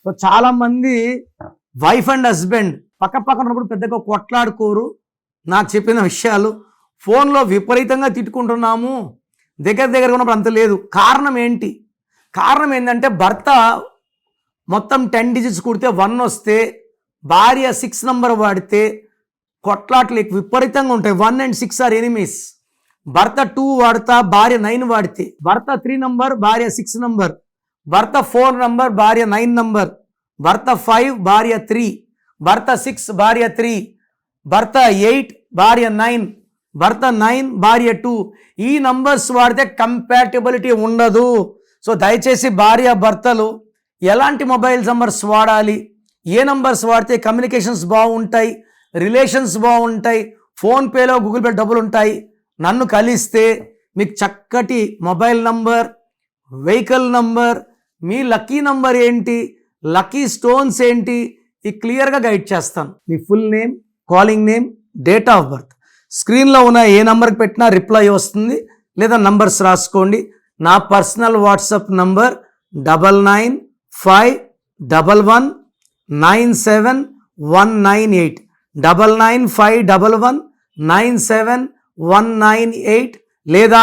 So చాలా మంది wife and husband పక్క పక్కన ఉన్నప్పుడు పెద్దగా కొట్లాడుకోరు. నాకు చెప్పిన విషయాలు ఫోన్లో విపరీతంగా తిట్టుకుంటున్నాము, దగ్గర ఉన్నప్పుడు అంత లేదు. కారణం ఏంటి? కారణం ఏంటంటే భర్త మొత్తం 10 డిజిట్స్ కుడితే 1 వస్తే, భార్య 6 నంబర్ వాడితే కొట్లాట్లు విపరీతంగా ఉంటాయి. 1 and 6 ఆర్ ఎనిమీస్. భర్త 2 వాడతా, భార్య 9 వాడితే, భర్త 3 నంబర్, భార్య 6 నంబర్, భర్త 4 నంబర్, భార్య 9 నంబర్, భర్త 5, భార్య 3, భర్త 6, భార్య 3, భర్త 8, భార్య 9, భర్త 9, భార్య 2. ఈ నంబర్స్ వాడితే కంపాటబిలిటీ ఉండదు. సో దయచేసి భార్య భర్తలు ఎలాంటి మొబైల్ నంబర్స్ వాడాలి, ఏ నంబర్స్ వాడితే కమ్యూనికేషన్స్ బాగుంటాయి, రిలేషన్స్ బాగుంటాయి, ఫోన్పేలో గూగుల్ పే డబ్బులు ఉంటాయి, నన్ను కలిస్తే మీకు చక్కటి మొబైల్ నంబర్, వెహికల్ నంబర్, మీ లక్కీ నంబర్ ఏంటి, లక్కీ స్టోన్స్ ఏంటి, ఈ క్లియర్గా గైడ్ చేస్తాను. మీ full name, calling name, date of birth స్క్రీన్లో ఉన్న ఏ నంబర్కి పెట్టినా రిప్లై వస్తుంది, లేదా నంబర్స్ రాసుకోండి. నా పర్సనల్ వాట్సాప్ నంబర్ 9951197198 9951197198 లేదా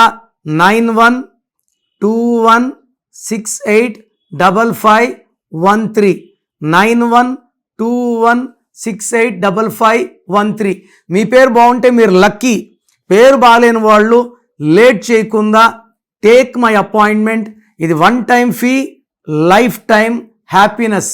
9121685513 9121685513. మీ పేరు బాగుంటే మీరు లక్కీ. పేరు బాగాలేని వాళ్ళు లేట్ చేయకుండా టేక్ మై అపాయింట్మెంట్. ఇది 1 time fee, life time happiness.